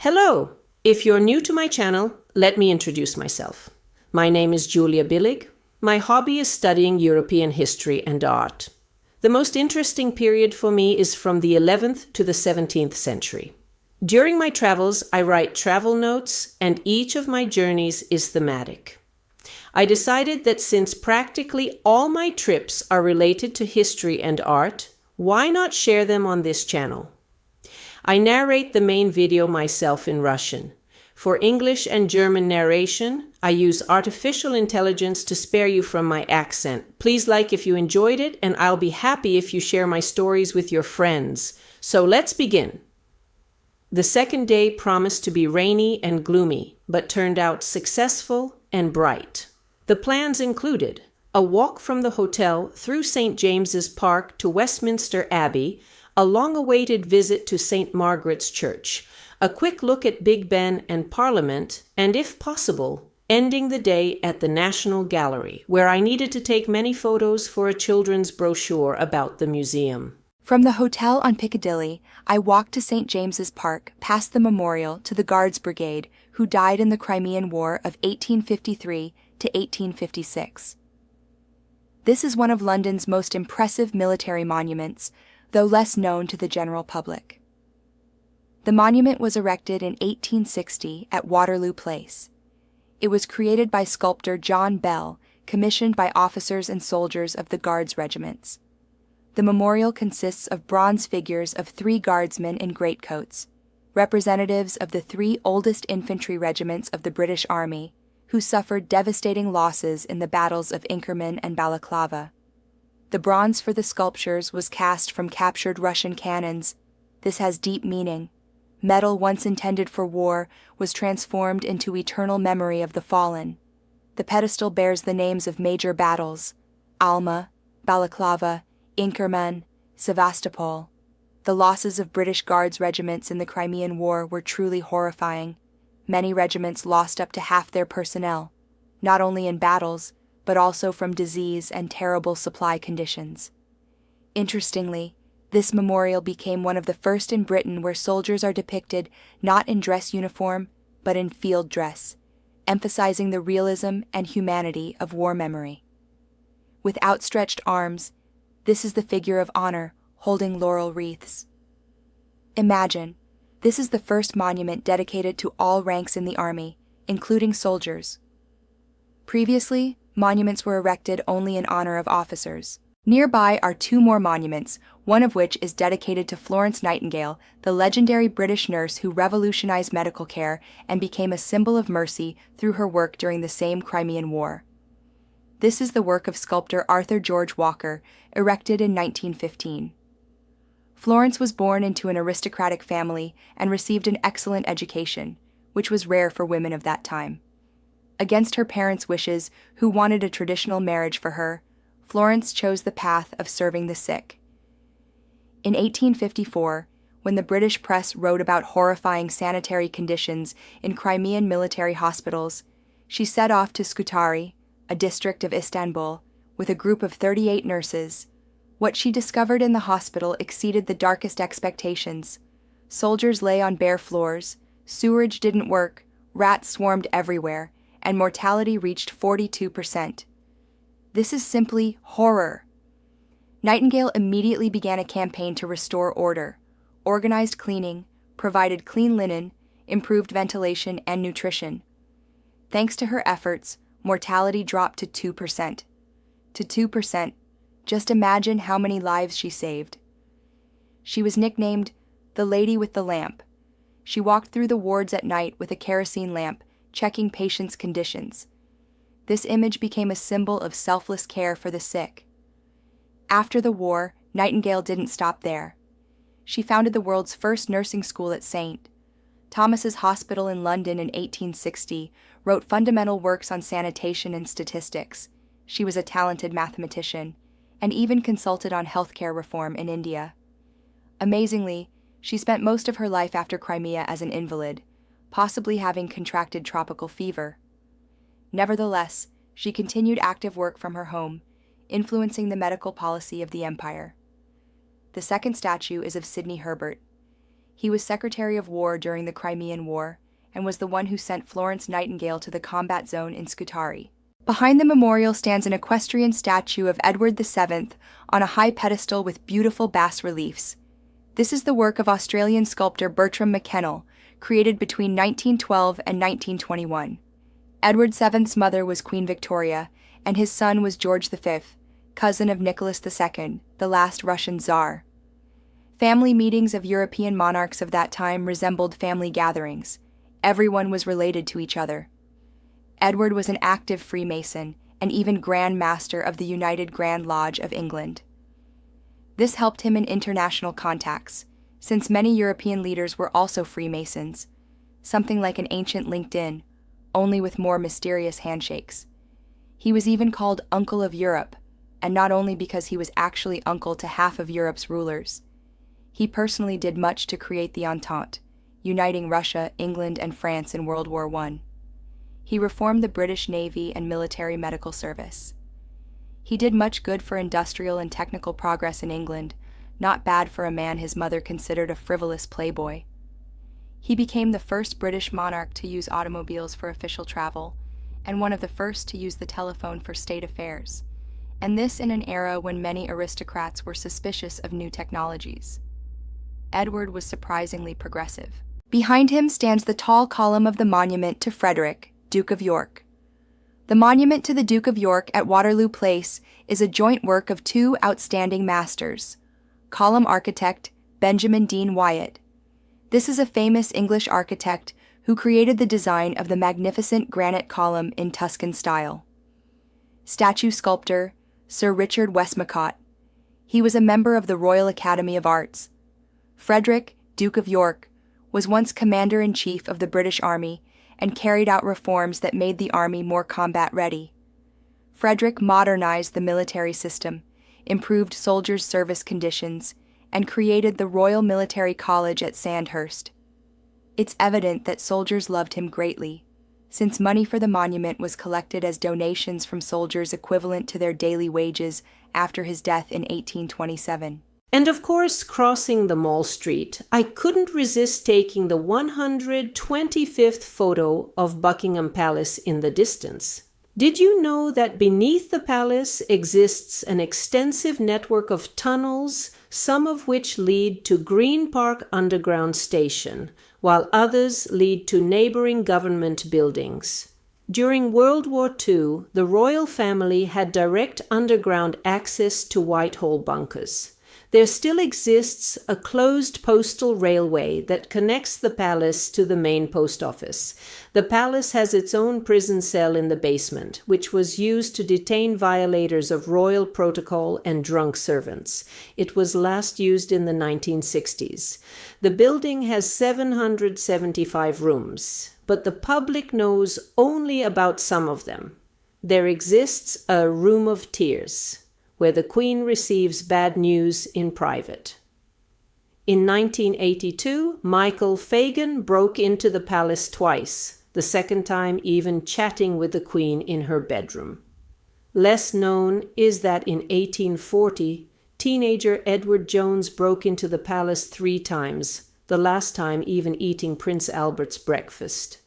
Hello! If you're new to my channel, let me introduce myself. My name is Julia Billig. My hobby is studying European history and art. The most interesting period for me is from the 11th to the 17th century. During my travels, I write travel notes, and each of my journeys is thematic. I decided that since practically all my trips are related to history and art, why not share them on this channel? I narrate the main video myself in Russian. For English and German narration, I use artificial intelligence to spare you from my accent. Please like if you enjoyed it, and I'll be happy if you share my stories with your friends. So let's begin. The second day promised to be rainy and gloomy, but turned out successful and bright. The plans included a walk from the hotel through St. James's Park to Westminster Abbey, a long-awaited visit to St. Margaret's Church, a quick look at Big Ben and Parliament, and if possible, ending the day at the National Gallery, where I needed to take many photos for a children's brochure about the museum. From the hotel on Piccadilly, I walked to St. James's Park, past the memorial to the Guards Brigade, who died in the Crimean War of 1853 to 1856. This is one of London's most impressive military monuments, though less known to the general public. The monument was erected in 1860 at Waterloo Place. It was created by sculptor John Bell, commissioned by officers and soldiers of the Guards regiments. The memorial consists of bronze figures of 3 guardsmen in greatcoats, representatives of the 3 oldest infantry regiments of the British Army, who suffered devastating losses in the battles of Inkerman and Balaclava. The bronze for the sculptures was cast from captured Russian cannons. This has deep meaning. Metal once intended for war was transformed into eternal memory of the fallen. The pedestal bears the names of major battles: Alma, Balaclava, Inkerman, Sevastopol. The losses of British Guards regiments in the Crimean War were truly horrifying. Many regiments lost up to half their personnel, not only in battles, but also from disease and terrible supply conditions. Interestingly, this memorial became one of the first in Britain where soldiers are depicted not in dress uniform, but in field dress, emphasizing the realism and humanity of war memory. With outstretched arms, this is the figure of honor holding laurel wreaths. Imagine, this is the first monument dedicated to all ranks in the army, including soldiers. Previously, monuments were erected only in honor of officers. Nearby are 2 more monuments, one of which is dedicated to Florence Nightingale, the legendary British nurse who revolutionized medical care and became a symbol of mercy through her work during the same Crimean War. This is the work of sculptor Arthur George Walker, erected in 1915. Florence was born into an aristocratic family and received an excellent education, which was rare for women of that time. Against her parents' wishes, who wanted a traditional marriage for her, Florence chose the path of serving the sick. In 1854, when the British press wrote about horrifying sanitary conditions in Crimean military hospitals, she set off to Scutari, a district of Istanbul, with a group of 38 nurses. What she discovered in the hospital exceeded the darkest expectations. Soldiers lay on bare floors, sewerage didn't work, rats swarmed everywhere, and mortality reached 42%. This is simply horror. Nightingale immediately began a campaign to restore order, organized cleaning, provided clean linen, improved ventilation and nutrition. Thanks to her efforts, mortality dropped to 2%. To 2%, just imagine how many lives she saved. She was nicknamed the Lady with the Lamp. She walked through the wards at night with a kerosene lamp, checking patients' conditions. This image became a symbol of selfless care for the sick. After the war, Nightingale didn't stop there. She founded the world's first nursing school at St. Thomas's Hospital in London in 1860, wrote fundamental works on sanitation and statistics. She was a talented mathematician, and even consulted on healthcare reform in India. Amazingly, she spent most of her life after Crimea as an invalid, possibly having contracted tropical fever. Nevertheless, she continued active work from her home, influencing the medical policy of the empire. The second statue is of Sidney Herbert. He was Secretary of War during the Crimean War and was the one who sent Florence Nightingale to the combat zone in Scutari. Behind the memorial stands an equestrian statue of Edward VII on a high pedestal with beautiful bas-reliefs. This is the work of Australian sculptor Bertram McKennell, created between 1912 and 1921. Edward VII's mother was Queen Victoria, and his son was George V, cousin of Nicholas II, the last Russian Tsar. Family meetings of European monarchs of that time resembled family gatherings. Everyone was related to each other. Edward was an active Freemason and even Grand Master of the United Grand Lodge of England. This helped him in international contacts, since many European leaders were also Freemasons, something like an ancient LinkedIn, only with more mysterious handshakes. He was even called Uncle of Europe, and not only because he was actually uncle to half of Europe's rulers. He personally did much to create the Entente, uniting Russia, England, and France in World War I. He reformed the British Navy and military medical service. He did much good for industrial and technical progress in England, not bad for a man his mother considered a frivolous playboy. He became the first British monarch to use automobiles for official travel, and one of the first to use the telephone for state affairs, and this in an era when many aristocrats were suspicious of new technologies. Edward was surprisingly progressive. Behind him stands the tall column of the monument to Frederick, Duke of York. The monument to the Duke of York at Waterloo Place is a joint work of two outstanding masters, column architect Benjamin Dean Wyatt. This is a famous English architect who created the design of the magnificent granite column in Tuscan style. Statue sculptor Sir Richard Westmacott. He was a member of the Royal Academy of Arts. Frederick, Duke of York, was once Commander-in-Chief of the British Army and carried out reforms that made the army more combat-ready. Frederick modernized the military system, improved soldiers' service conditions, and created the Royal Military College at Sandhurst. It's evident that soldiers loved him greatly, since money for the monument was collected as donations from soldiers equivalent to their daily wages after his death in 1827. And of course, crossing the Mall Street, I couldn't resist taking the 125th photo of Buckingham Palace in the distance. Did you know that beneath the palace exists an extensive network of tunnels, some of which lead to Green Park Underground Station, while others lead to neighboring government buildings? During World War II, the royal family had direct underground access to Whitehall bunkers. There still exists a closed postal railway that connects the palace to the main post office. The palace has its own prison cell in the basement, which was used to detain violators of royal protocol and drunk servants. It was last used in the 1960s. The building has 775 rooms, but the public knows only about some of them. There exists a Room of Tears, where the Queen receives bad news in private. In 1982, Michael Fagan broke into the palace twice, the second time even chatting with the Queen in her bedroom. Less known is that in 1840, teenager Edward Jones broke into the palace 3 times, the last time even eating Prince Albert's breakfast.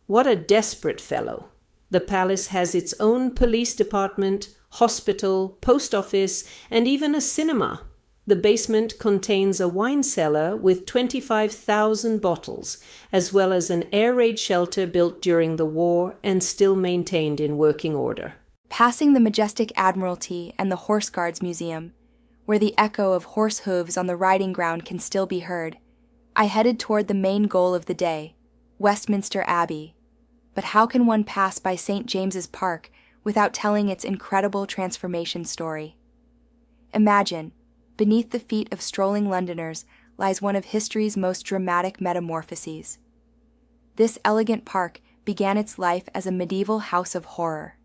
What a desperate fellow. The palace has its own police department, hospital, post office, and even a cinema. The basement contains a wine cellar with 25,000 bottles, as well as an air raid shelter built during the war and still maintained in working order. Passing the majestic Admiralty and the Horse Guards Museum, where the echo of horse hooves on the riding ground can still be heard, I headed toward the main goal of the day, Westminster Abbey. But how can one pass by St. James's Park without telling its incredible transformation story? Imagine, beneath the feet of strolling Londoners lies one of history's most dramatic metamorphoses. This elegant park began its life as a medieval house of horror.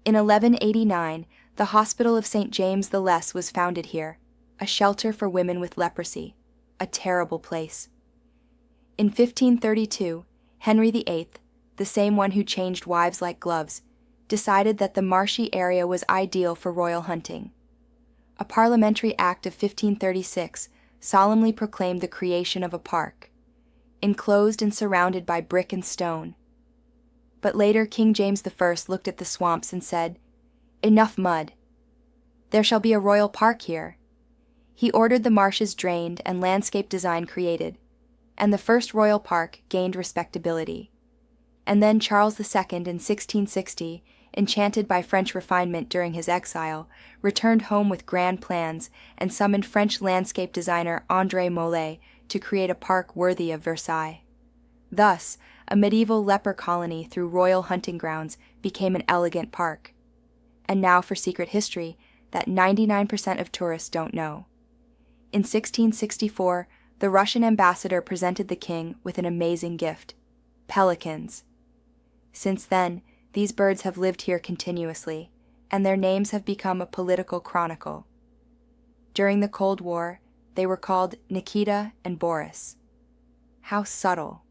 In 1189, the Hospital of St. James the Less was founded here, a shelter for women with leprosy, a terrible place. In 1532, Henry VIII, the same one who changed wives like gloves, decided that the marshy area was ideal for royal hunting. A parliamentary act of 1536 solemnly proclaimed the creation of a park, enclosed and surrounded by brick and stone. But later King James I looked at the swamps and said, "Enough mud. There shall be a royal park here." He ordered the marshes drained and landscape design created, and the first royal park gained respectability. And then Charles II in 1660, enchanted by French refinement during his exile, returned home with grand plans and summoned French landscape designer André Mollet to create a park worthy of Versailles. Thus, a medieval leper colony through royal hunting grounds became an elegant park. And now for secret history that 99% of tourists don't know. In 1664, the Russian ambassador presented the king with an amazing gift: pelicans. Since then, these birds have lived here continuously, and their names have become a political chronicle. During the Cold War, they were called Nikita and Boris. How subtle.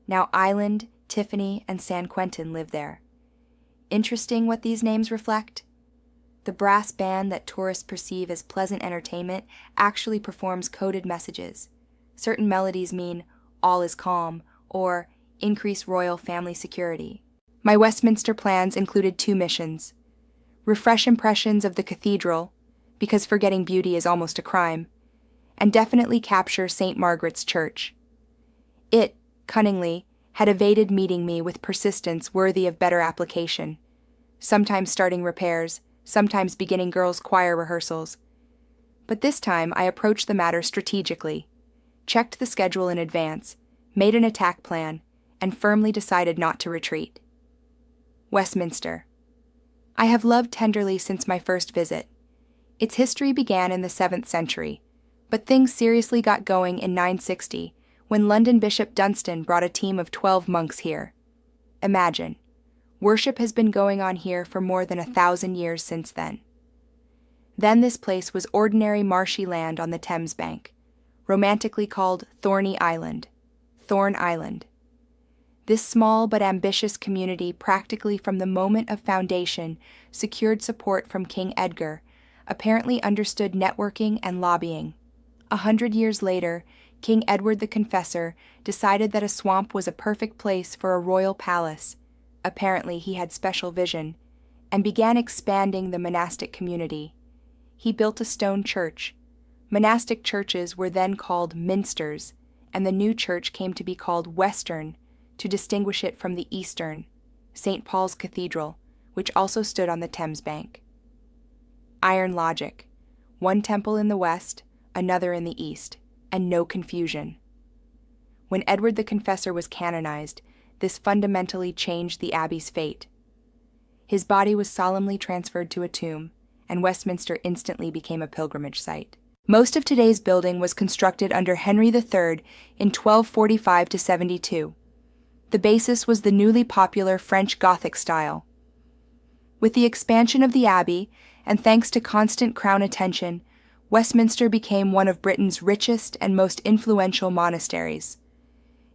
Now Island, Tiffany, and San Quentin live there. Interesting what these names reflect? The brass band that tourists perceive as pleasant entertainment actually performs coded messages. Certain melodies mean "all is calm" or "increase royal family security." My Westminster plans included 2 missions: refresh impressions of the cathedral, because forgetting beauty is almost a crime, and definitely capture St. Margaret's Church. It, cunningly, had evaded meeting me with persistence worthy of better application, sometimes starting repairs, sometimes beginning girls' choir rehearsals. But this time I approached the matter strategically, checked the schedule in advance, made an attack plan, and firmly decided not to retreat. Westminster. I have loved tenderly since my first visit. Its history began in the 7th century, but things seriously got going in 960, when London Bishop Dunstan brought a team of 12 monks here. Imagine, worship has been going on here for more than 1,000 years since then. Then this place was ordinary marshy land on the Thames bank, romantically called Thorny Island, Thorn Island. This small but ambitious community practically from the moment of foundation secured support from King Edgar, apparently understood networking and lobbying. 100 years later, King Edward the Confessor decided that a swamp was a perfect place for a royal palace. Apparently he had special vision, and began expanding the monastic community. He built a stone church. Monastic churches were then called minsters, and the new church came to be called Western, to distinguish it from the Eastern, St. Paul's Cathedral, which also stood on the Thames bank. Iron logic: one temple in the west, another in the east, and no confusion. When Edward the Confessor was canonized, this fundamentally changed the abbey's fate. His body was solemnly transferred to a tomb, and Westminster instantly became a pilgrimage site. Most of today's building was constructed under Henry III in 1245 to 72. The basis was the newly popular French Gothic style. With the expansion of the abbey, and thanks to constant crown attention, Westminster became one of Britain's richest and most influential monasteries.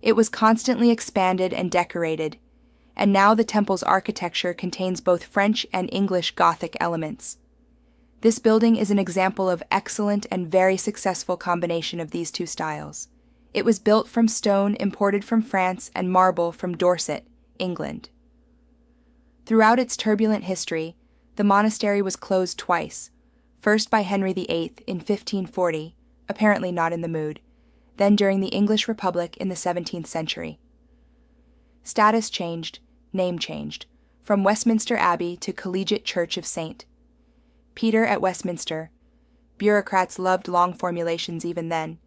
It was constantly expanded and decorated, and now the temple's architecture contains both French and English Gothic elements. This building is an example of excellent and very successful combination of these two styles. It was built from stone imported from France and marble from Dorset, England. Throughout its turbulent history, the monastery was closed twice, first by Henry VIII in 1540, apparently not in the mood, then during the English Republic in the 17th century. Status changed, name changed, from Westminster Abbey to Collegiate Church of St. Peter at Westminster. Bureaucrats loved long formulations even then.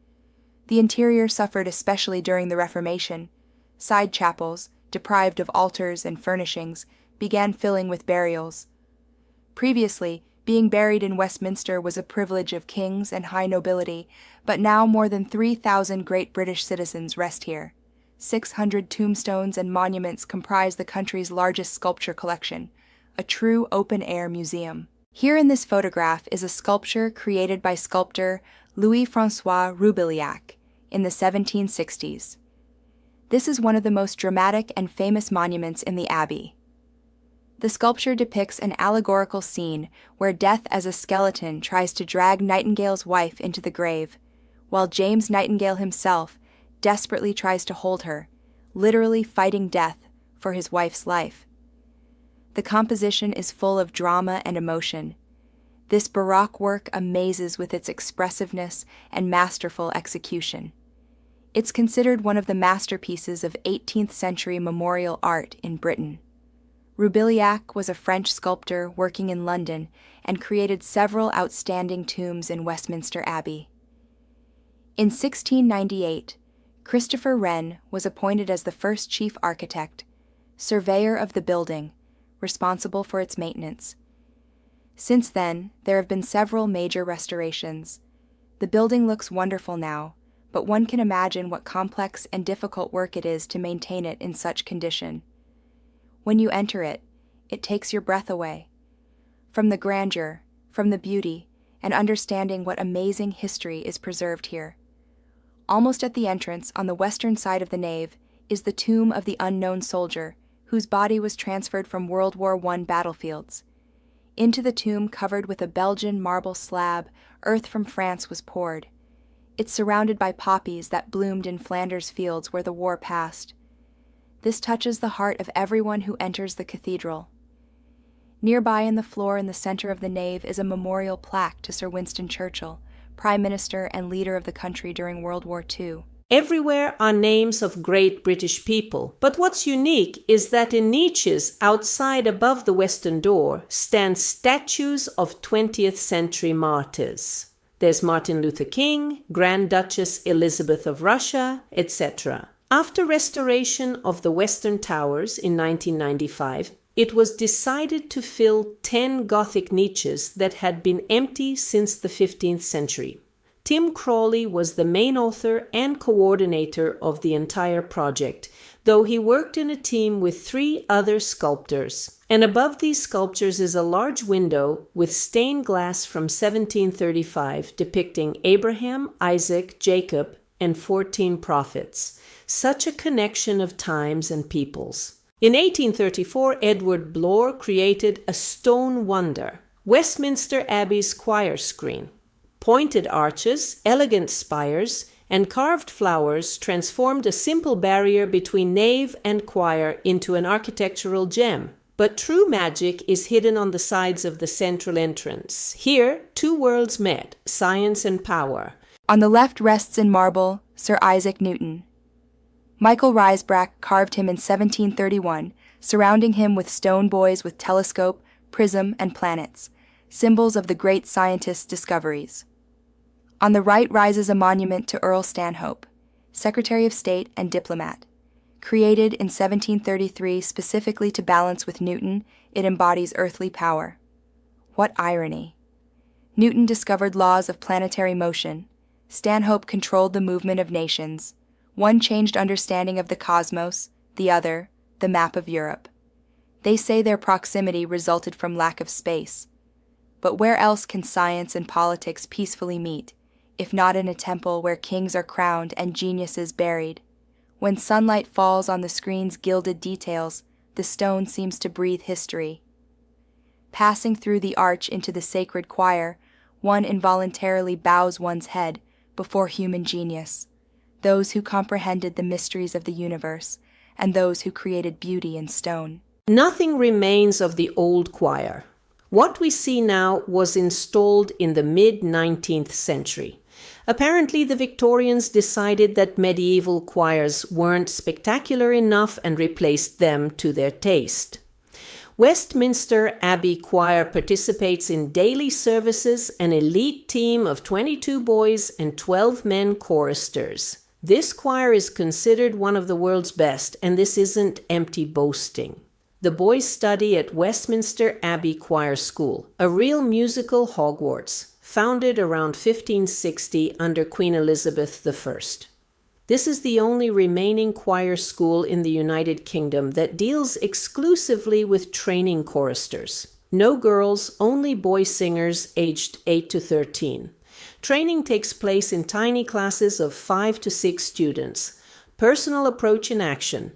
The interior suffered especially during the Reformation. Side chapels, deprived of altars and furnishings, began filling with burials. Previously, being buried in Westminster was a privilege of kings and high nobility, but now more than 3,000 great British citizens rest here. 600 tombstones and monuments comprise the country's largest sculpture collection, a true open-air museum. Here in this photograph is a sculpture created by sculptor Louis-François Roubiliac in the 1760s. This is one of the most dramatic and famous monuments in the Abbey. The sculpture depicts an allegorical scene where Death as a skeleton tries to drag Nightingale's wife into the grave, while James Nightingale himself desperately tries to hold her, literally fighting death for his wife's life. The composition is full of drama and emotion. This Baroque work amazes with its expressiveness and masterful execution. It's considered one of the masterpieces of 18th century memorial art in Britain. Roubiliac was a French sculptor working in London and created several outstanding tombs in Westminster Abbey. In 1698, Christopher Wren was appointed as the first chief architect, surveyor of the building, responsible for its maintenance. Since then, there have been several major restorations. The building looks wonderful now, but one can imagine what complex and difficult work it is to maintain it in such condition. When you enter it, it takes your breath away. From the grandeur, from the beauty, and understanding what amazing history is preserved here. Almost at the entrance, on the western side of the nave, is the tomb of the unknown soldier, whose body was transferred from World War I battlefields. Into the tomb, covered with a Belgian marble slab, earth from France was poured. It's surrounded by poppies that bloomed in Flanders fields where the war passed. This touches the heart of everyone who enters the cathedral. Nearby in the floor in the center of the nave is a memorial plaque to Sir Winston Churchill, Prime Minister and leader of the country during World War II. Everywhere are names of great British people, but what's unique is that in niches outside above the western door stand statues of 20th century martyrs. There's Martin Luther King, Grand Duchess Elizabeth of Russia, etc. After restoration of the Western Towers in 1995, it was decided to fill 10 Gothic niches that had been empty since the 15th century. Tim Crawley was the main author and coordinator of the entire project, though he worked in a team with 3 other sculptors. And above these sculptures is a large window with stained glass from 1735 depicting Abraham, Isaac, Jacob, and 14 prophets. Such a connection of times and peoples. In 1834, Edward Blore created a stone wonder, Westminster Abbey's choir screen. Pointed arches, elegant spires, and carved flowers transformed a simple barrier between nave and choir into an architectural gem. But true magic is hidden on the sides of the central entrance. Here, 2 worlds met, science and power. On the left rests in marble Sir Isaac Newton. Michael Rysbrack carved him in 1731, surrounding him with stone boys with telescope, prism, and planets, symbols of the great scientist's discoveries. On the right rises a monument to Earl Stanhope, Secretary of State and diplomat. Created in 1733 specifically to balance with Newton, it embodies earthly power. What irony! Newton discovered laws of planetary motion. Stanhope controlled the movement of nations. One changed understanding of the cosmos, the other, the map of Europe. They say their proximity resulted from lack of space. But where else can science and politics peacefully meet, if not in a temple where kings are crowned and geniuses buried? When sunlight falls on the screen's gilded details, the stone seems to breathe history. Passing through the arch into the sacred choir, one involuntarily bows one's head before human genius, those who comprehended the mysteries of the universe, and those who created beauty in stone. Nothing remains of the old choir. What we see now was installed in the mid-19th century. Apparently, the Victorians decided that medieval choirs weren't spectacular enough and replaced them to their taste. Westminster Abbey Choir participates in daily services, an elite team of 22 boys and 12 men choristers. This choir is considered one of the world's best, and this isn't empty boasting. The boys study at Westminster Abbey Choir School, a real musical Hogwarts, founded around 1560 under Queen Elizabeth I. This is the only remaining choir school in the United Kingdom that deals exclusively with training choristers. No girls, only boy singers aged 8 to 13. Training takes place in tiny classes of 5 to 6 students. Personal approach in action.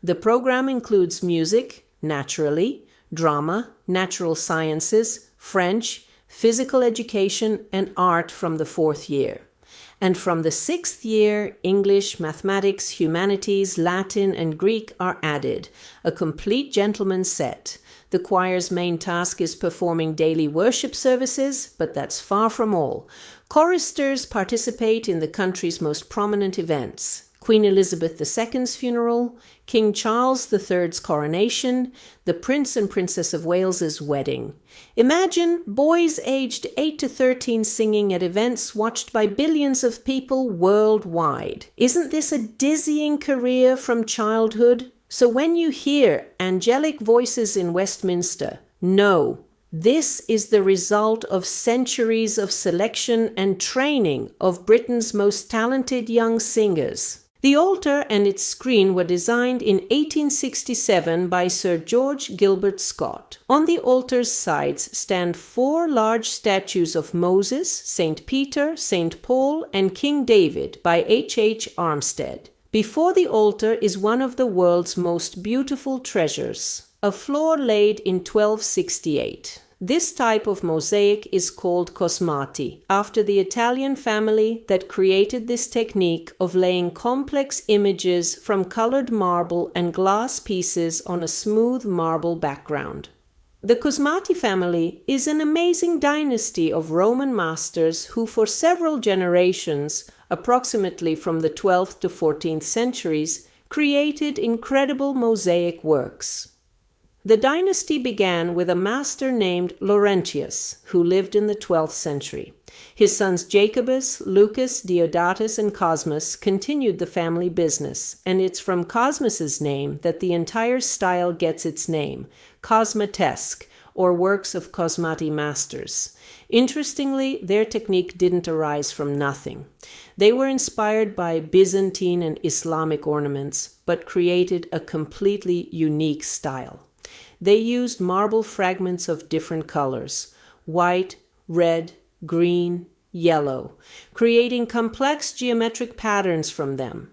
The program includes music, naturally, drama, natural sciences, French, physical education, and art from the 4th year. And from the 6th year, English, mathematics, humanities, Latin, and Greek are added, a complete gentleman's set. The choir's main task is performing daily worship services, but that's far from all. Choristers participate in the country's most prominent events: Queen Elizabeth II's funeral, King Charles III's coronation, the Prince and Princess of Wales's wedding. Imagine boys aged 8 to 13 singing at events watched by billions of people worldwide. Isn't this a dizzying career from childhood? So when you hear angelic voices in Westminster, know this is the result of centuries of selection and training of Britain's most talented young singers. The altar and its screen were designed in 1867 by Sir George Gilbert Scott. On the altar's sides stand 4 large statues of Moses, St. Peter, St. Paul, and King David by H. Armstead. Before the altar is one of the world's most beautiful treasures, a floor laid in 1268. This type of mosaic is called cosmati, after the Italian family that created this technique of laying complex images from colored marble and glass pieces on a smooth marble background. The Cosmati family is an amazing dynasty of Roman masters who for several generations, approximately from the 12th to 14th centuries, created incredible mosaic works. The dynasty began with a master named Laurentius, who lived in the 12th century. His sons Jacobus, Lucas, Deodatus, and Cosmas continued the family business, and it's from Cosmas's name that the entire style gets its name, Cosmatesque, or works of Cosmati masters. Interestingly, their technique didn't arise from nothing. They were inspired by Byzantine and Islamic ornaments, but created a completely unique style. They used marble fragments of different colors: white, red, green, yellow, creating complex geometric patterns from them.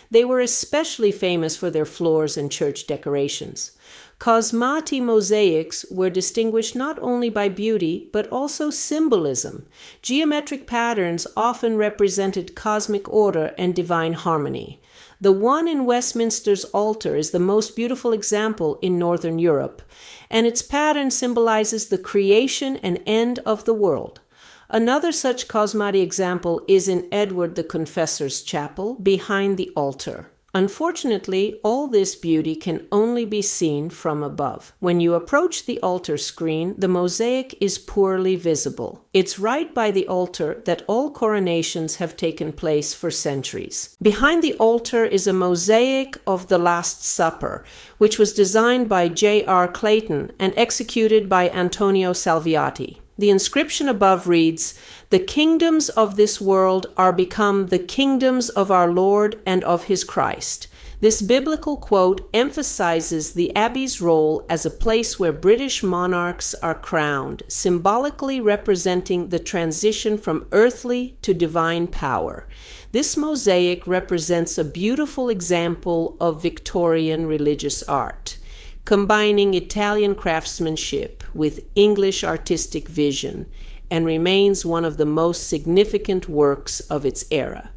They were especially famous for their floors and church decorations. Cosmati mosaics were distinguished not only by beauty, but also symbolism. Geometric patterns often represented cosmic order and divine harmony. The one in Westminster's altar is the most beautiful example in Northern Europe, and its pattern symbolizes the creation and end of the world. Another such cosmati example is in Edward the Confessor's chapel behind the altar. Unfortunately, all this beauty can only be seen from above. When you approach the altar screen, the mosaic is poorly visible. It's right by the altar that all coronations have taken place for centuries. Behind the altar is a mosaic of the Last Supper, which was designed by J.R. Clayton and executed by Antonio Salviati. The inscription above reads, "The kingdoms of this world are become the kingdoms of our Lord and of his Christ." This biblical quote emphasizes the Abbey's role as a place where British monarchs are crowned, symbolically representing the transition from earthly to divine power. This mosaic represents a beautiful example of Victorian religious art, combining Italian craftsmanship with English artistic vision, and remains one of the most significant works of its era.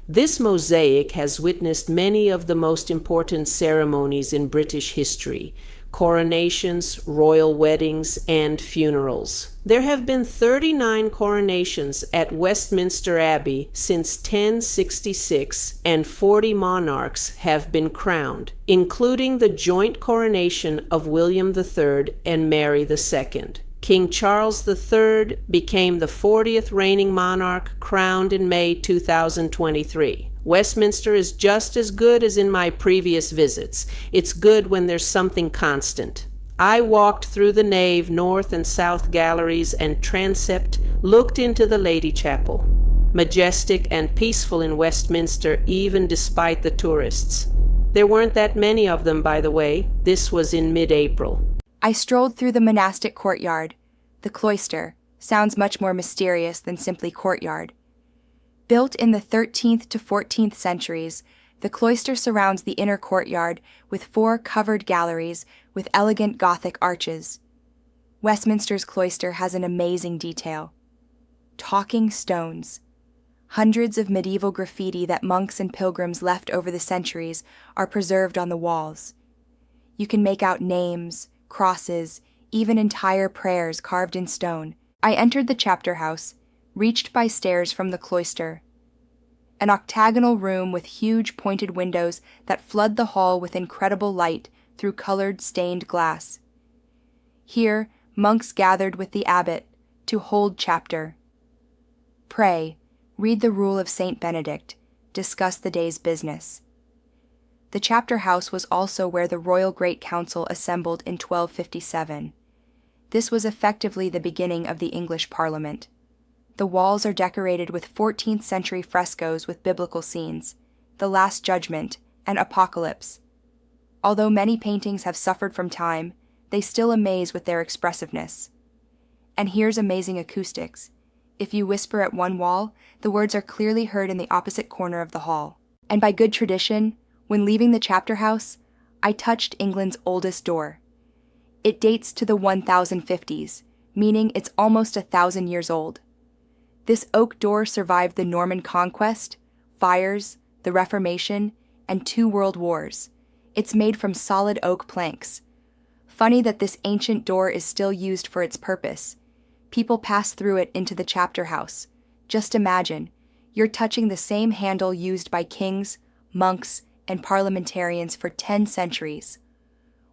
This mosaic has witnessed many of the most important ceremonies in British history: coronations, royal weddings, and funerals. There have been 39 coronations at Westminster Abbey since 1066, and 40 monarchs have been crowned, including the joint coronation of William III and Mary II. King Charles III became the 40th reigning monarch, crowned in May 2023. Westminster is just as good as in my previous visits. It's good when there's something constant. I walked through the nave, north and south galleries, and transept, looked into the Lady Chapel. Majestic and peaceful in Westminster, even despite the tourists. There weren't that many of them, by the way. This was in mid-April. I strolled through the monastic courtyard. The cloister sounds much more mysterious than simply courtyard. Built in the 13th to 14th centuries, the cloister surrounds the inner courtyard with 4 covered galleries with elegant Gothic arches. Westminster's cloister has an amazing detail. Talking stones. Hundreds of medieval graffiti that monks and pilgrims left over the centuries are preserved on the walls. You can make out names, crosses, even entire prayers carved in stone. I entered the chapter house, reached by stairs from the cloister. An octagonal room with huge pointed windows that flood the hall with incredible light through colored stained glass. Here, monks gathered with the abbot to hold chapter. Pray, read the rule of Saint Benedict, discuss the day's business. The chapter house was also where the Royal Great Council assembled in 1257. This was effectively the beginning of the English Parliament. The walls are decorated with 14th century frescoes with biblical scenes, the Last Judgment, and Apocalypse. Although many paintings have suffered from time, they still amaze with their expressiveness. And here's amazing acoustics. If you whisper at one wall, the words are clearly heard in the opposite corner of the hall. And by good tradition, when leaving the chapter house, I touched England's oldest door. It dates to the 1050s, meaning it's almost 1,000 years old. This oak door survived the Norman Conquest, fires, the Reformation, and 2 world wars. It's made from solid oak planks. Funny that this ancient door is still used for its purpose. People pass through it into the chapter house. Just imagine, you're touching the same handle used by kings, monks, and parliamentarians for 10 centuries.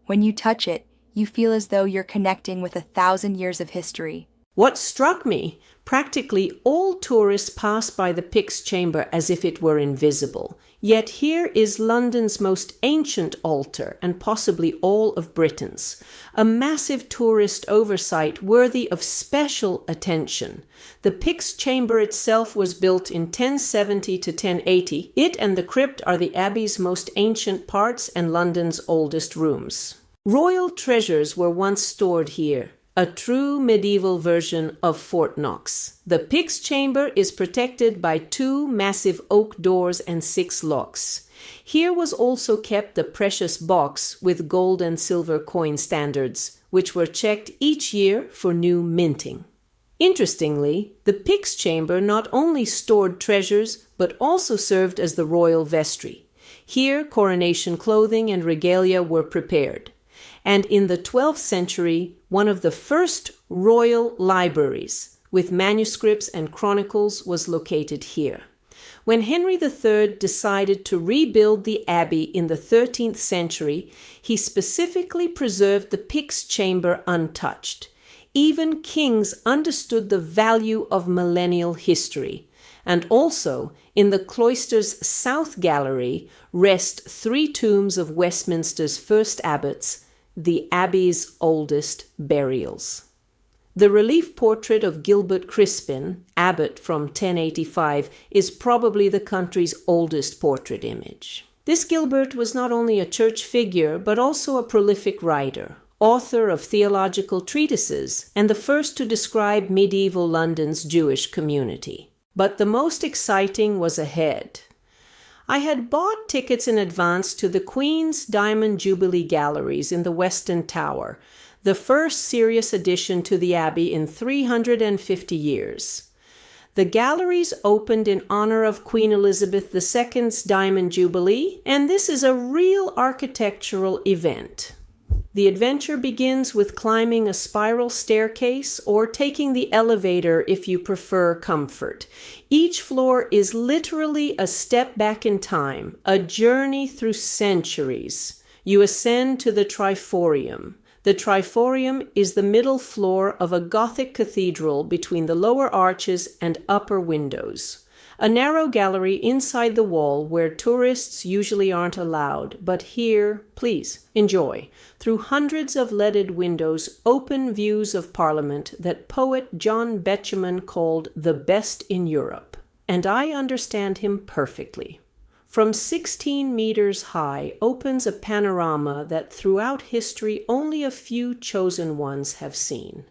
When you touch it, you feel as though you're connecting with 1,000 years of history. What struck me, practically all tourists pass by the Pyx Chamber as if it were invisible. Yet here is London's most ancient altar, and possibly all of Britain's. A massive tourist oversight worthy of special attention. The Pyx Chamber itself was built in 1070 to 1080. It and the crypt are the Abbey's most ancient parts and London's oldest rooms. Royal treasures were once stored here. A true medieval version of Fort Knox. The Pyx Chamber is protected by 2 massive oak doors and 6 locks. Here was also kept the precious box with gold and silver coin standards, which were checked each year for new minting. Interestingly, the Pyx Chamber not only stored treasures, but also served as the royal vestry. Here, coronation clothing and regalia were prepared. And in the 12th century, one of the first royal libraries with manuscripts and chronicles was located here. When Henry III decided to rebuild the abbey in the 13th century, he specifically preserved the Pyx Chamber untouched. Even kings understood the value of millennial history. And also, in the cloister's south gallery rest 3 tombs of Westminster's first abbots, the Abbey's oldest burials. The relief portrait of Gilbert Crispin, abbot from 1085, is probably the country's oldest portrait image. This Gilbert was not only a church figure, but also a prolific writer, author of theological treatises, and the first to describe medieval London's Jewish community. But the most exciting was ahead. I had bought tickets in advance to the Queen's Diamond Jubilee Galleries in the Western Tower, the first serious addition to the Abbey in 350 years. The galleries opened in honor of Queen Elizabeth II's Diamond Jubilee, and this is a real architectural event. The adventure begins with climbing a spiral staircase or taking the elevator if you prefer comfort. Each floor is literally a step back in time, a journey through centuries. You ascend to the Triforium. The Triforium is the middle floor of a Gothic cathedral between the lower arches and upper windows. A narrow gallery inside the wall where tourists usually aren't allowed, but here, please, enjoy, through hundreds of leaded windows, open views of Parliament that poet John Betjeman called the best in Europe. And I understand him perfectly. From 16 meters high opens a panorama that throughout history only a few chosen ones have seen.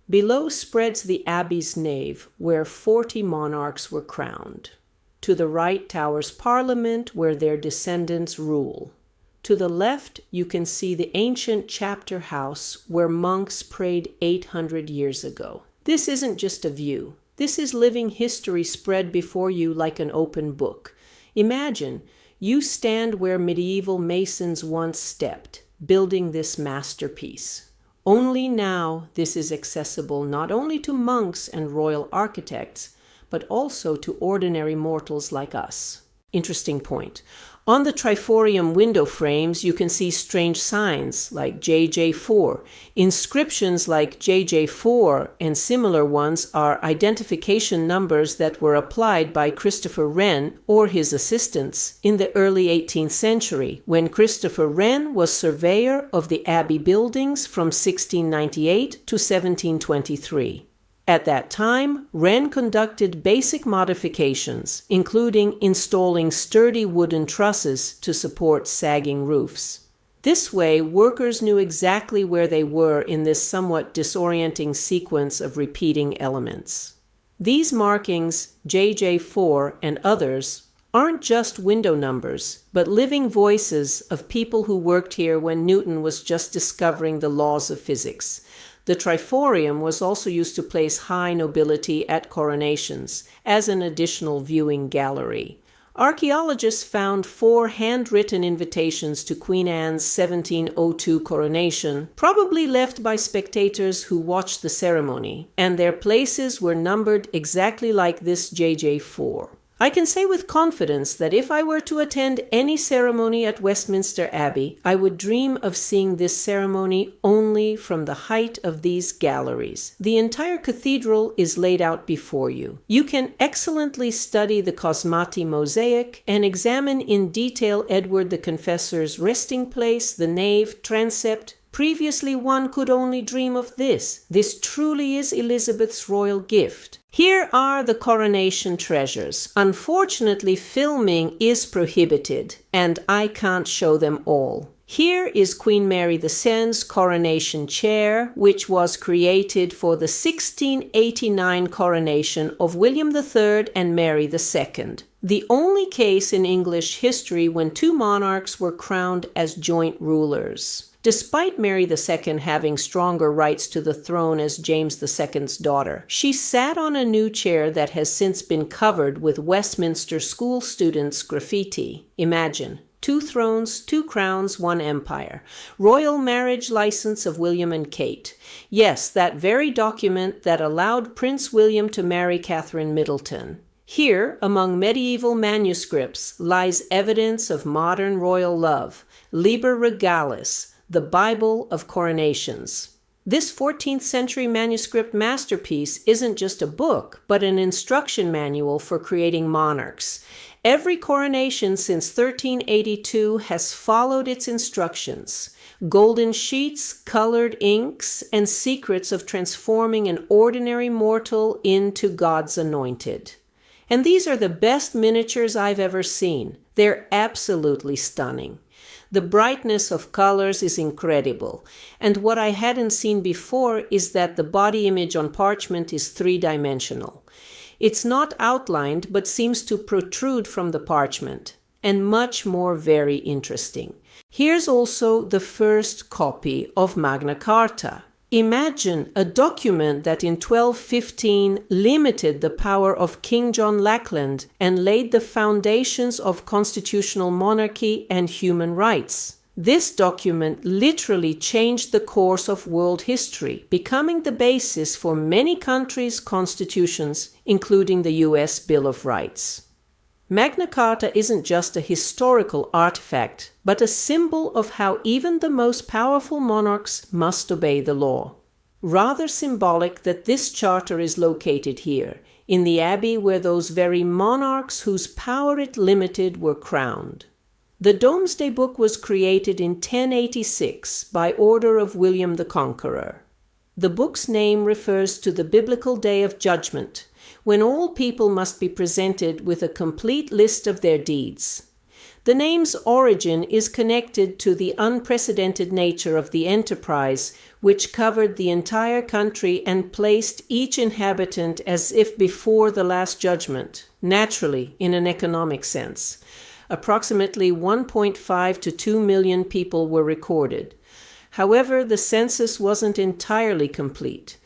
Below spreads the Abbey's nave, where 40 monarchs were crowned. To the right towers Parliament, where their descendants rule. To the left, you can see the ancient chapter house where monks prayed 800 years ago. This isn't just a view. This is living history spread before you like an open book. Imagine you stand where medieval masons once stepped, building this masterpiece. Only now this is accessible not only to monks and royal architects, but also to ordinary mortals like us. Interesting point. On the triforium window frames, you can see strange signs like JJ4. Inscriptions like JJ4 and similar ones are identification numbers that were applied by Christopher Wren or his assistants in the early 18th century, when Christopher Wren was surveyor of the Abbey buildings from 1698 to 1723. At that time, Wren conducted basic modifications, including installing sturdy wooden trusses to support sagging roofs. This way, workers knew exactly where they were in this somewhat disorienting sequence of repeating elements. These markings, JJ4 and others, aren't just window numbers, but living voices of people who worked here when Newton was just discovering the laws of physics. The triforium was also used to place high nobility at coronations, as an additional viewing gallery. Archaeologists found 4 handwritten invitations to Queen Anne's 1702 coronation, probably left by spectators who watched the ceremony, and their places were numbered exactly like this JJ4. I can say with confidence that if I were to attend any ceremony at Westminster Abbey, I would dream of seeing this ceremony only from the height of these galleries. The entire cathedral is laid out before you. You can excellently study the Cosmati mosaic and examine in detail Edward the Confessor's resting place, the nave, transept. Previously one could only dream of this. This truly is Elizabeth's royal gift. Here are the coronation treasures. Unfortunately, filming is prohibited, and I can't show them all. Here is Queen Mary VII's coronation chair, which was created for the 1689 coronation of William III and Mary II. The only case in English history when 2 monarchs were crowned as joint rulers. Despite Mary II having stronger rights to the throne as James II's daughter, she sat on a new chair that has since been covered with Westminster school students' graffiti. Imagine, 2 thrones, 2 crowns, 1 empire. Royal marriage license of William and Kate. Yes, that very document that allowed Prince William to marry Catherine Middleton. Here, among medieval manuscripts, lies evidence of modern royal love, Liber Regalis, the Bible of coronations. This 14th century manuscript masterpiece isn't just a book, but an instruction manual for creating monarchs. Every coronation since 1382 has followed its instructions. Golden sheets, colored inks, and secrets of transforming an ordinary mortal into God's anointed. And these are the best miniatures I've ever seen. They're absolutely stunning. The brightness of colors is incredible, and what I hadn't seen before is that the body image on parchment is 3-dimensional. It's not outlined, but seems to protrude from the parchment, and much more very interesting. Here's also the first copy of Magna Carta. Imagine a document that in 1215 limited the power of King John Lackland and laid the foundations of constitutional monarchy and human rights. This document literally changed the course of world history, becoming the basis for many countries' constitutions, including the US Bill of Rights. Magna Carta isn't just a historical artifact, but a symbol of how even the most powerful monarchs must obey the law. Rather symbolic that this charter is located here, in the abbey where those very monarchs whose power it limited were crowned. The Domesday Book was created in 1086 by order of William the Conqueror. The book's name refers to the biblical day of judgment, when all people must be presented with a complete list of their deeds. The name's origin is connected to the unprecedented nature of the enterprise, which covered the entire country and placed each inhabitant as if before the Last Judgment, naturally, in an economic sense. Approximately 1.5 to 2 million people were recorded. However, the census wasn't entirely complete.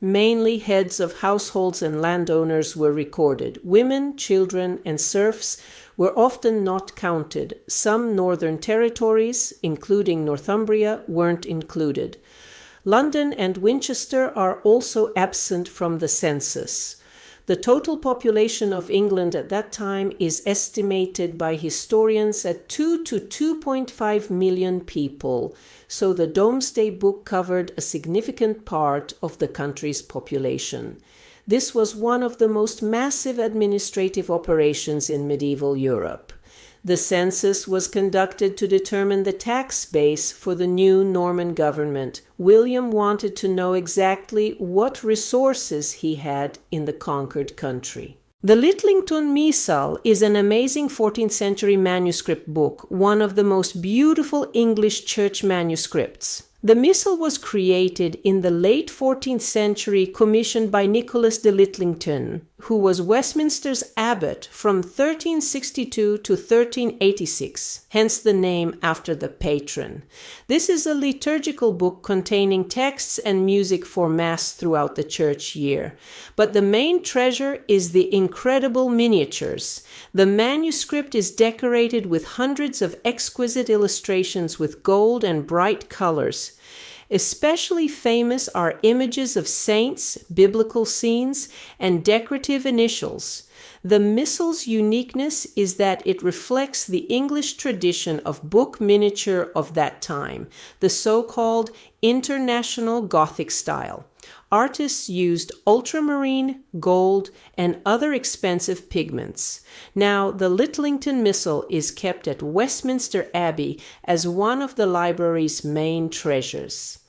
Mainly heads of households and landowners were recorded. Women, children, and serfs were often not counted. Some northern territories, including Northumbria, weren't included. London and Winchester are also absent from the census. The total population of England at that time is estimated by historians at 2 to 2.5 million people, so the Domesday Book covered a significant part of the country's population. This was one of the most massive administrative operations in medieval Europe. The census was conducted to determine the tax base for the new Norman government. William wanted to know exactly what resources he had in the conquered country. The Litlington Missal is an amazing 14th century manuscript book, one of the most beautiful English church manuscripts. The Missal was created in the late 14th century, commissioned by Nicholas de Litlington, who was Westminster's abbot from 1362 to 1386, hence the name after the patron. This is a liturgical book containing texts and music for Mass throughout the church year. But the main treasure is the incredible miniatures. The manuscript is decorated with hundreds of exquisite illustrations with gold and bright colors. Especially famous are images of saints, biblical scenes, and decorative initials. The Missal's uniqueness is that it reflects the English tradition of book miniature of that time, the so-called International Gothic style. Artists used ultramarine, gold, and other expensive pigments. Now, the Litlington Missal is kept at Westminster Abbey as one of the library's main treasures.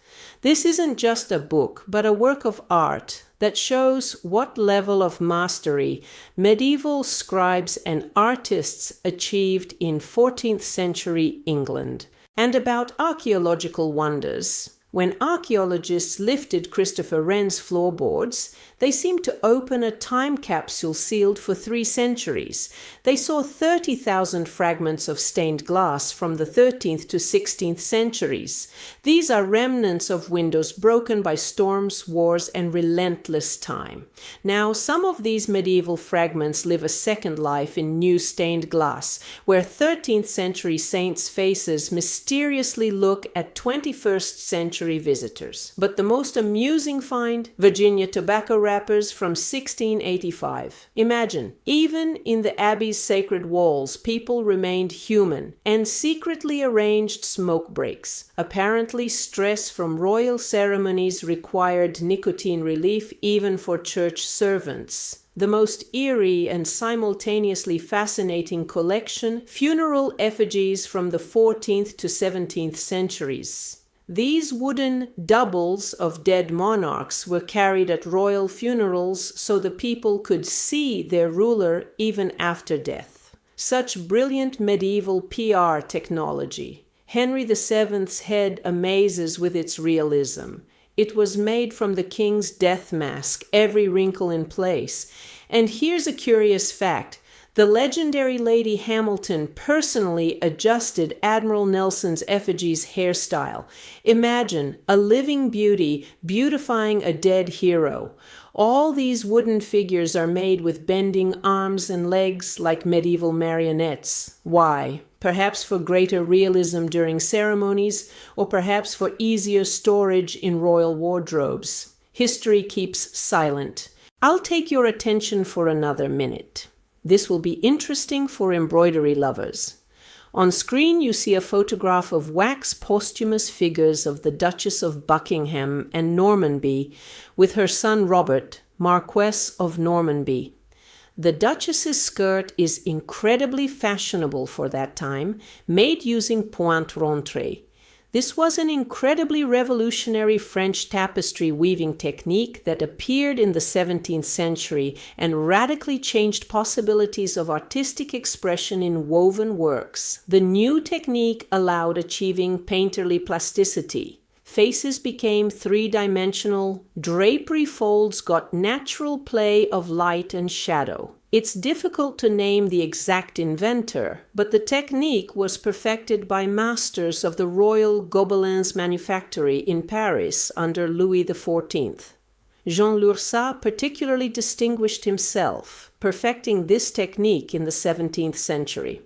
This isn't just a book, but a work of art that shows what level of mastery medieval scribes and artists achieved in 14th century England. And about archaeological wonders. When archaeologists lifted Christopher Wren's floorboards, they seemed to open a time capsule sealed for 3 centuries. They saw 30,000 fragments of stained glass from the 13th to 16th centuries. These are remnants of windows broken by storms, wars, and relentless time. Now, some of these medieval fragments live a second life in new stained glass, where 13th century saints' faces mysteriously look at 21st century visitors. But the most amusing find, Virginia tobacco wrappers from 1685. Imagine, even in the Abbey's sacred walls, people remained human and secretly arranged smoke breaks. Apparently, stress from royal ceremonies required nicotine relief even for church servants. The most eerie and simultaneously fascinating collection, funeral effigies from the 14th to 17th centuries. These wooden doubles of dead monarchs were carried at royal funerals so the people could see their ruler even after death. Such brilliant medieval PR technology. Henry VII's head amazes with its realism. It was made from the king's death mask, every wrinkle in place. And here's a curious fact. The legendary Lady Hamilton personally adjusted Admiral Nelson's effigy's hairstyle. Imagine a living beauty beautifying a dead hero. All these wooden figures are made with bending arms and legs like medieval marionettes. Why? Perhaps for greater realism during ceremonies, or perhaps for easier storage in royal wardrobes. History keeps silent. I'll take your attention for another minute. This will be interesting for embroidery lovers. On screen, you see a photograph of wax posthumous figures of the Duchess of Buckingham and Normanby with her son Robert, Marquess of Normanby. The Duchess's skirt is incredibly fashionable for that time, made using pointe rentrée. This was an incredibly revolutionary French tapestry weaving technique that appeared in the 17th century and radically changed possibilities of artistic expression in woven works. The new technique allowed achieving painterly plasticity. Faces became three-dimensional. Drapery folds got natural play of light and shadow. It's difficult to name the exact inventor, but the technique was perfected by masters of the Royal Gobelins Manufactory in Paris under Louis XIV. Jean Lurçat particularly distinguished himself, perfecting this technique in the 17th century.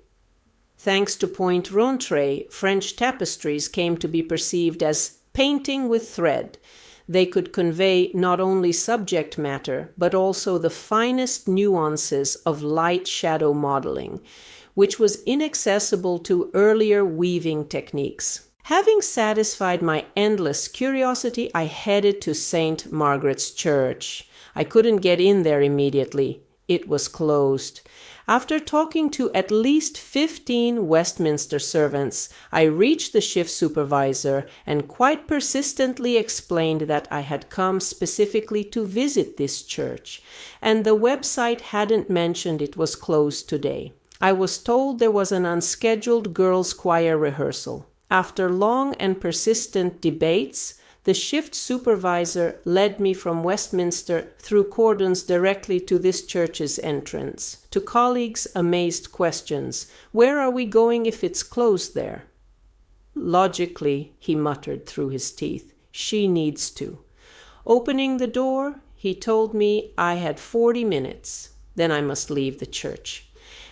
Thanks to Pointe-Rentrée, French tapestries came to be perceived as painting with thread. They could convey not only subject matter, but also the finest nuances of light-shadow modeling, which was inaccessible to earlier weaving techniques. Having satisfied my endless curiosity, I headed to St. Margaret's Church. I couldn't get in there immediately. It was closed. After talking to at least 15 Westminster servants, I reached the shift supervisor and quite persistently explained that I had come specifically to visit this church, and the website hadn't mentioned it was closed today. I was told there was an unscheduled girls' choir rehearsal. After long and persistent debates, the shift supervisor led me from Westminster through cordons directly to this church's entrance. To colleagues' amazed questions, "Where are we going if it's closed there?" "Logically," he muttered through his teeth, "she needs to." Opening the door, he told me I had 40 minutes, then I must leave the church.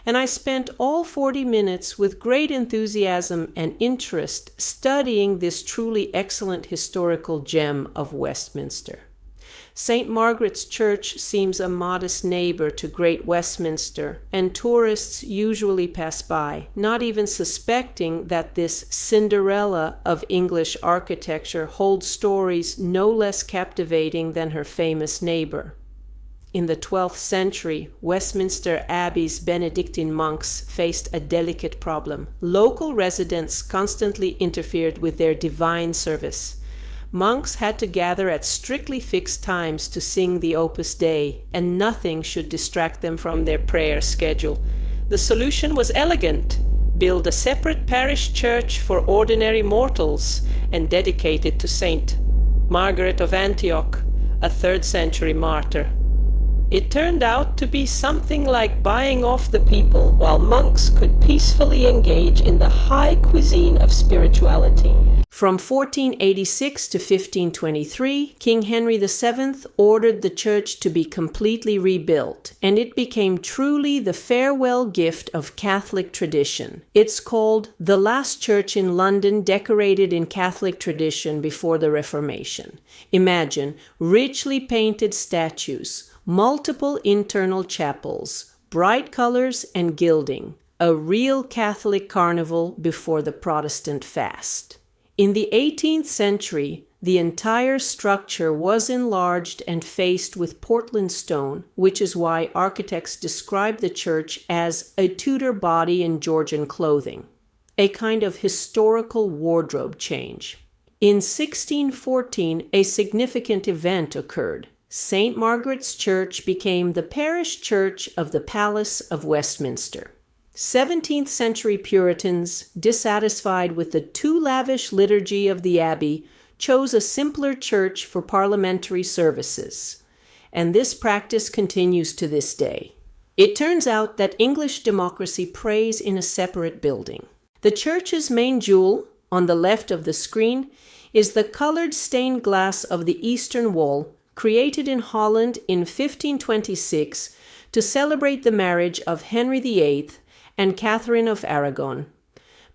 And I spent all 40 minutes with great enthusiasm and interest studying this truly excellent historical gem of Westminster. St. Margaret's Church seems a modest neighbor to Great Westminster, and tourists usually pass by, not even suspecting that this Cinderella of English architecture holds stories no less captivating than her famous neighbor. In the 12th century, Westminster Abbey's Benedictine monks faced a delicate problem. Local residents constantly interfered with their divine service. Monks had to gather at strictly fixed times to sing the Opus Dei, and nothing should distract them from their prayer schedule. The solution was elegant: build a separate parish church for ordinary mortals and dedicate it to Saint Margaret of Antioch, a 3rd century martyr. It turned out to be something like buying off the people while monks could peacefully engage in the high cuisine of spirituality. From 1486 to 1523, King Henry VII ordered the church to be completely rebuilt, and it became truly the farewell gift of Catholic tradition. It's called the last church in London decorated in Catholic tradition before the Reformation. Imagine richly painted statues, multiple internal chapels, bright colors and gilding, a real Catholic carnival before the Protestant fast. In the 18th century, the entire structure was enlarged and faced with Portland stone, which is why architects describe the church as a Tudor body in Georgian clothing, a kind of historical wardrobe change. In 1614, a significant event occurred. St. Margaret's Church became the parish church of the Palace of Westminster. 17th century Puritans, dissatisfied with the too lavish liturgy of the Abbey, chose a simpler church for parliamentary services, and this practice continues to this day. It turns out that English democracy prays in a separate building. The church's main jewel, on the left of the screen, is the colored stained glass of the eastern wall, created in Holland in 1526 to celebrate the marriage of Henry VIII and Catherine of Aragon.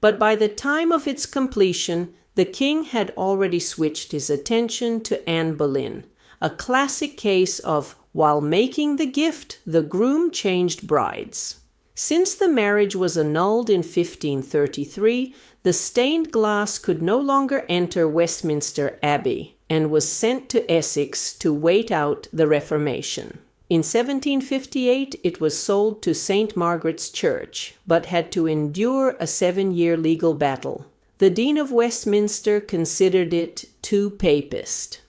But by the time of its completion, the king had already switched his attention to Anne Boleyn, a classic case of, while making the gift, the groom changed brides. Since the marriage was annulled in 1533, the stained glass could no longer enter Westminster Abbey and was sent to Essex to wait out the Reformation. In 1758, it was sold to St. Margaret's Church, but had to endure a 7-year legal battle. The Dean of Westminster considered it too papist.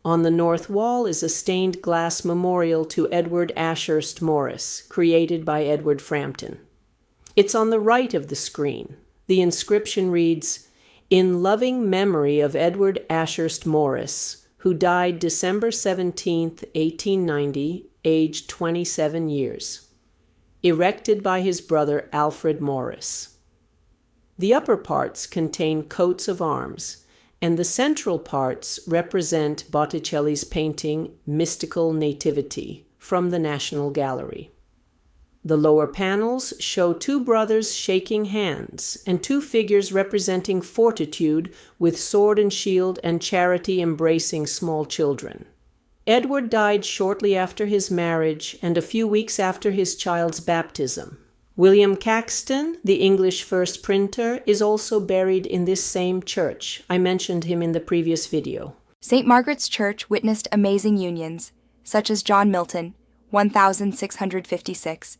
On the north wall is a stained glass memorial to Edward Ashurst Morris, created by Edward Frampton. It's on the right of the screen. The inscription reads, "In loving memory of Edward Ashurst Morris, who died December 17, 1890, aged 27 years. Erected by his brother Alfred Morris." The upper parts contain coats of arms, and the central parts represent Botticelli's painting Mystical Nativity from the National Gallery. The lower panels show two brothers shaking hands and two figures representing fortitude with sword and shield and charity embracing small children. Edward died shortly after his marriage and a few weeks after his child's baptism. William Caxton, the English first printer, is also buried in this same church. I mentioned him in the previous video. St. Margaret's Church witnessed amazing unions, such as John Milton, 1656,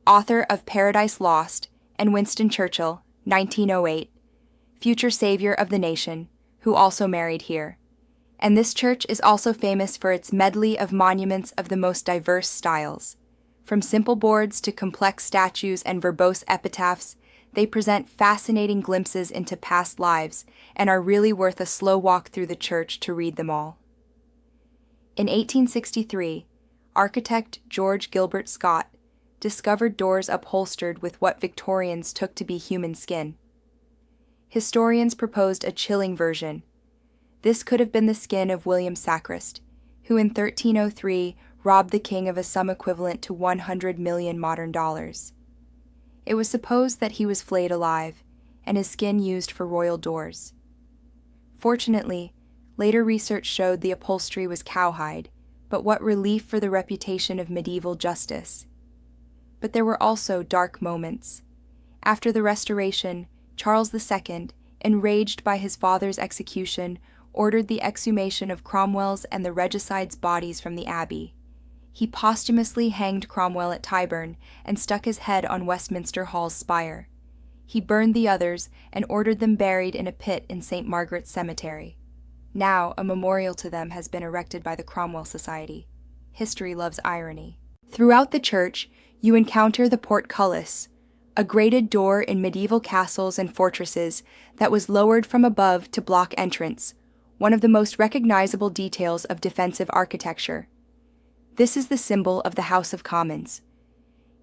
author of Paradise Lost, and Winston Churchill, 1908, future savior of the nation, who also married here. And this church is also famous for its medley of monuments of the most diverse styles. From simple boards to complex statues and verbose epitaphs, they present fascinating glimpses into past lives and are really worth a slow walk through the church to read them all. In 1863, architect George Gilbert Scott discovered doors upholstered with what Victorians took to be human skin. Historians proposed a chilling version. This could have been the skin of William Sacrist, who in 1303 robbed the king of a sum equivalent to 100 million modern dollars. It was supposed that he was flayed alive, and his skin used for royal doors. Fortunately, later research showed the upholstery was cowhide, but what relief for the reputation of medieval justice. But there were also dark moments. After the Restoration, Charles II, enraged by his father's execution, ordered the exhumation of Cromwell's and the regicides' bodies from the Abbey. He posthumously hanged Cromwell at Tyburn and stuck his head on Westminster Hall's spire. He burned the others and ordered them buried in a pit in St. Margaret's Cemetery. Now, a memorial to them has been erected by the Cromwell Society. History loves irony. Throughout the church, you encounter the portcullis, a grated door in medieval castles and fortresses that was lowered from above to block entrance, one of the most recognizable details of defensive architecture. This is the symbol of the House of Commons.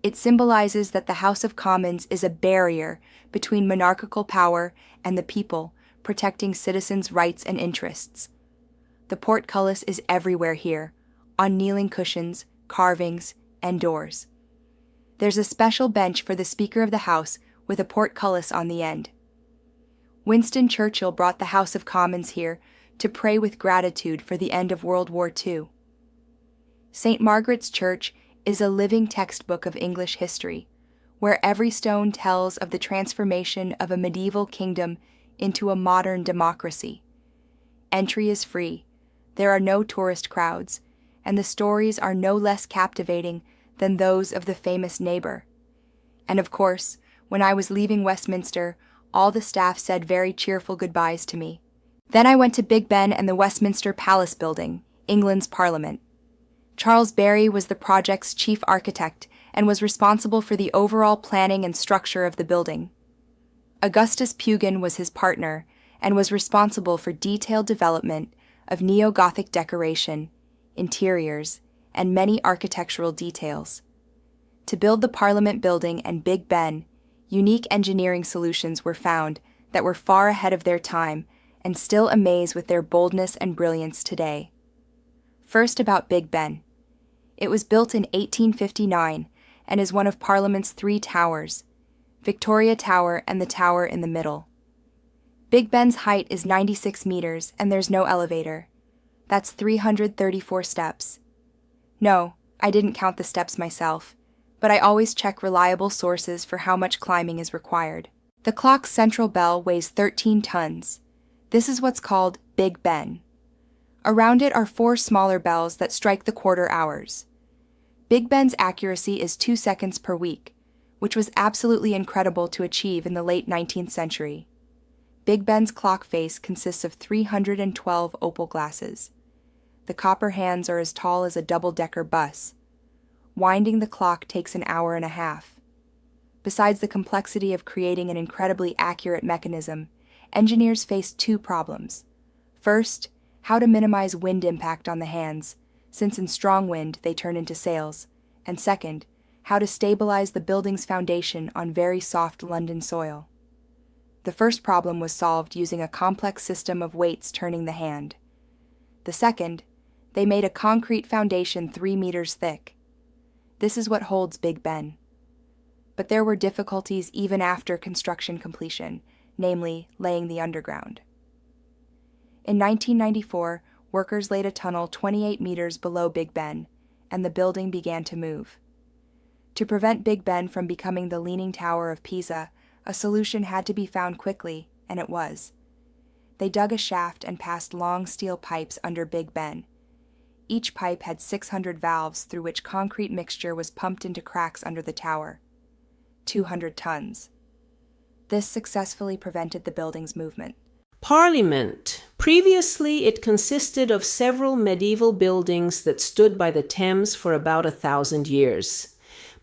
It symbolizes that the House of Commons is a barrier between monarchical power and the people, protecting citizens' rights and interests. The portcullis is everywhere here, on kneeling cushions, carvings, and doors. There's a special bench for the Speaker of the House with a portcullis on the end. Winston Churchill brought the House of Commons here to pray with gratitude for the end of World War II. St. Margaret's Church is a living textbook of English history, where every stone tells of the transformation of a medieval kingdom into a modern democracy. Entry is free, there are no tourist crowds, and the stories are no less captivating than those of the famous neighbor. And of course, when I was leaving Westminster, all the staff said very cheerful goodbyes to me. Then I went to Big Ben and the Westminster Palace building, England's Parliament. Charles Barry was the project's chief architect and was responsible for the overall planning and structure of the building. Augustus Pugin was his partner and was responsible for detailed development of neo-Gothic decoration, interiors, and many architectural details. To build the Parliament building and Big Ben, unique engineering solutions were found that were far ahead of their time and still amaze with their boldness and brilliance today. First about Big Ben. It was built in 1859 and is one of Parliament's 3 towers, Victoria Tower and the tower in the middle. Big Ben's height is 96 meters and there's no elevator. That's 334 steps. No, I didn't count the steps myself, but I always check reliable sources for how much climbing is required. The clock's central bell weighs 13 tons. This is what's called Big Ben. Around it are 4 smaller bells that strike the quarter hours. Big Ben's accuracy is 2 seconds per week, which was absolutely incredible to achieve in the late 19th century. Big Ben's clock face consists of 312 opal glasses. The copper hands are as tall as a double-decker bus. Winding the clock takes an hour and a half. Besides the complexity of creating an incredibly accurate mechanism, engineers faced 2 problems. First, how to minimize wind impact on the hands, since in strong wind they turn into sails, and second, how to stabilize the building's foundation on very soft London soil. The first problem was solved using a complex system of weights turning the hand. The second, they made a concrete foundation 3 meters thick. This is what holds Big Ben. But there were difficulties even after construction completion, namely laying the underground. In 1994, workers laid a tunnel 28 meters below Big Ben, and the building began to move. To prevent Big Ben from becoming the Leaning Tower of Pisa, a solution had to be found quickly, and it was. They dug a shaft and passed long steel pipes under Big Ben. Each pipe had 600 valves through which concrete mixture was pumped into cracks under the tower. 200 tons. This successfully prevented the building's movement. Parliament. Previously, it consisted of several medieval buildings that stood by the Thames for about 1,000 years.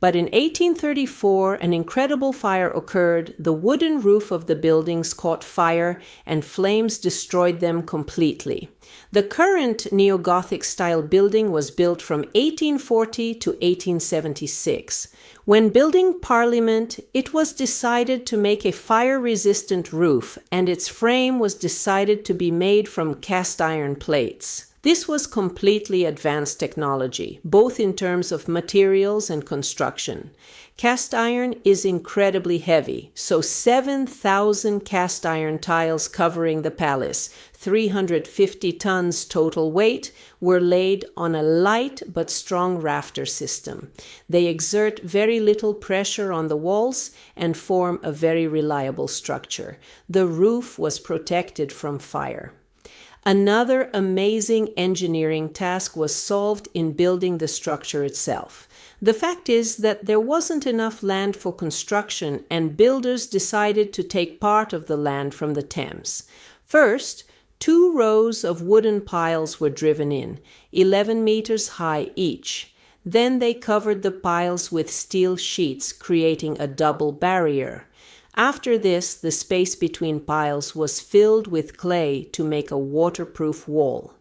But in 1834, an incredible fire occurred, the wooden roof of the buildings caught fire, and flames destroyed them completely. The current neo-Gothic-style building was built from 1840 to 1876. When building Parliament, it was decided to make a fire-resistant roof, and its frame was decided to be made from cast-iron plates. This was completely advanced technology, both in terms of materials and construction. Cast iron is incredibly heavy, so 7,000 cast iron tiles covering the palace, 350 tons total weight, were laid on a light but strong rafter system. They exert very little pressure on the walls and form a very reliable structure. The roof was protected from fire. Another amazing engineering task was solved in building the structure itself. The fact is that there wasn't enough land for construction, and builders decided to take part of the land from the Thames. First, 2 rows of wooden piles were driven in, 11 meters high each. Then they covered the piles with steel sheets, creating a double barrier. After this, the space between piles was filled with clay to make a waterproof wall.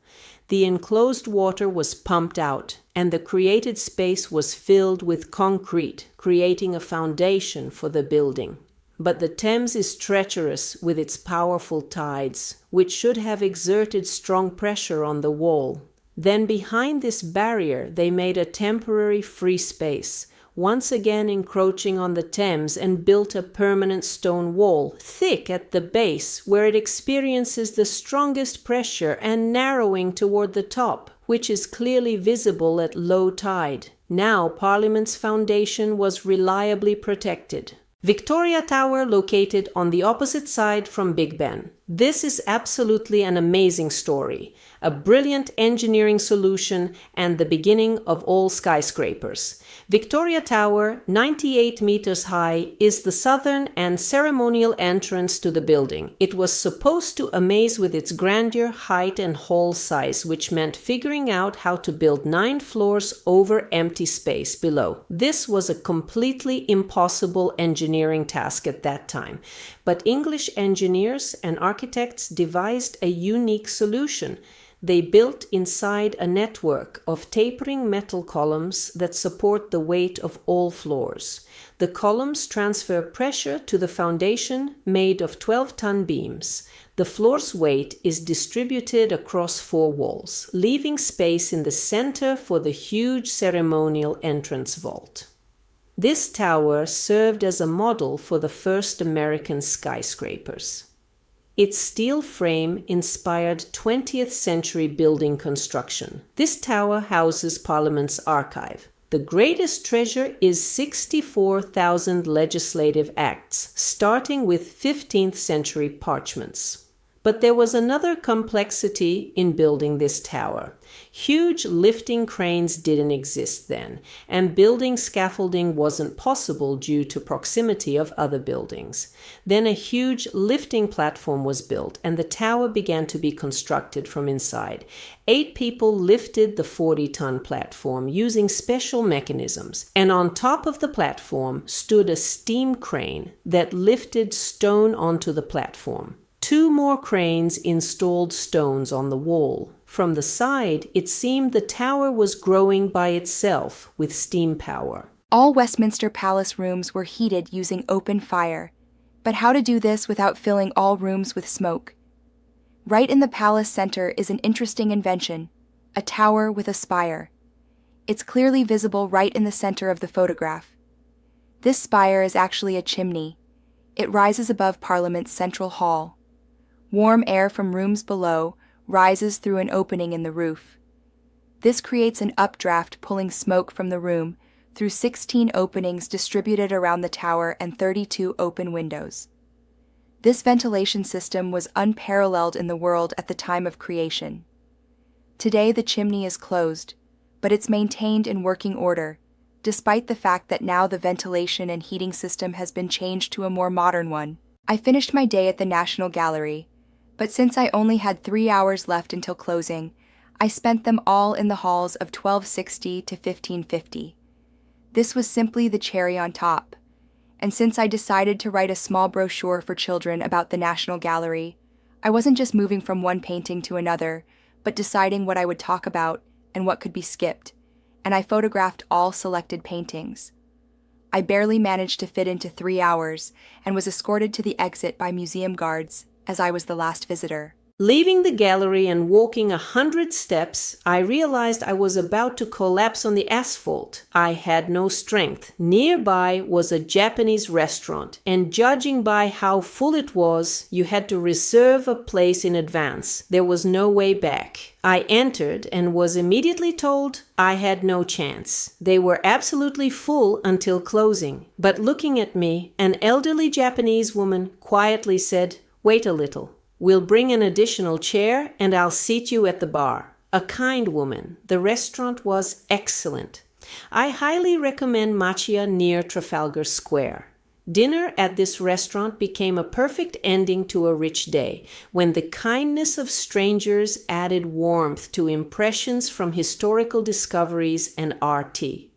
The enclosed water was pumped out, and the created space was filled with concrete, creating a foundation for the building. But the Thames is treacherous with its powerful tides, which should have exerted strong pressure on the wall. Then behind this barrier, they made a temporary free space, once again encroaching on the Thames, and built a permanent stone wall, thick at the base, where it experiences the strongest pressure, and narrowing toward the top, which is clearly visible at low tide. Now Parliament's foundation was reliably protected. Victoria Tower, located on the opposite side from Big Ben. This is absolutely an amazing story, a brilliant engineering solution, and the beginning of all skyscrapers. Victoria Tower, 98 meters high, is the southern and ceremonial entrance to the building. It was supposed to amaze with its grandeur, height, and hall size, which meant figuring out how to build 9 floors over empty space below. This was a completely impossible engineering task at that time, but English engineers and architects devised a unique solution. They built inside a network of tapering metal columns that support the weight of all floors. The columns transfer pressure to the foundation made of 12-ton beams. The floor's weight is distributed across 4 walls, leaving space in the center for the huge ceremonial entrance vault. This tower served as a model for the first American skyscrapers. Its steel frame inspired 20th century building construction. This tower houses Parliament's archive. The greatest treasure is 64,000 legislative acts, starting with 15th century parchments. But there was another complexity in building this tower. Huge lifting cranes didn't exist then, and building scaffolding wasn't possible due to proximity of other buildings. Then a huge lifting platform was built, and the tower began to be constructed from inside. 8 people lifted the 40-ton platform using special mechanisms, and on top of the platform stood a steam crane that lifted stone onto the platform. 2 more cranes installed stones on the wall. From the side, it seemed the tower was growing by itself with steam power. All Westminster Palace rooms were heated using open fire. But how to do this without filling all rooms with smoke? Right in the palace center is an interesting invention, a tower with a spire. It's clearly visible right in the center of the photograph. This spire is actually a chimney. It rises above Parliament's central hall. Warm air from rooms below rises through an opening in the roof. This creates an updraft pulling smoke from the room through 16 openings distributed around the tower and 32 open windows. This ventilation system was unparalleled in the world at the time of creation. Today the chimney is closed, but it's maintained in working order, despite the fact that now the ventilation and heating system has been changed to a more modern one. I finished my day at the National Gallery, but since I only had 3 hours left until closing, I spent them all in the halls of 1260 to 1550. This was simply the cherry on top, and since I decided to write a small brochure for children about the National Gallery, I wasn't just moving from one painting to another, but deciding what I would talk about and what could be skipped, and I photographed all selected paintings. I barely managed to fit into 3 hours and was escorted to the exit by museum guards as I was the last visitor. Leaving the gallery and walking 100 steps, I realized I was about to collapse on the asphalt. I had no strength. Nearby was a Japanese restaurant, and judging by how full it was, you had to reserve a place in advance. There was no way back. I entered and was immediately told I had no chance. They were absolutely full until closing. But looking at me, an elderly Japanese woman quietly said, "Wait a little. We'll bring an additional chair and I'll seat you at the bar." A kind woman. The restaurant was excellent. I highly recommend Macchia near Trafalgar Square. Dinner at this restaurant became a perfect ending to a rich day, when the kindness of strangers added warmth to impressions from historical discoveries and our tea.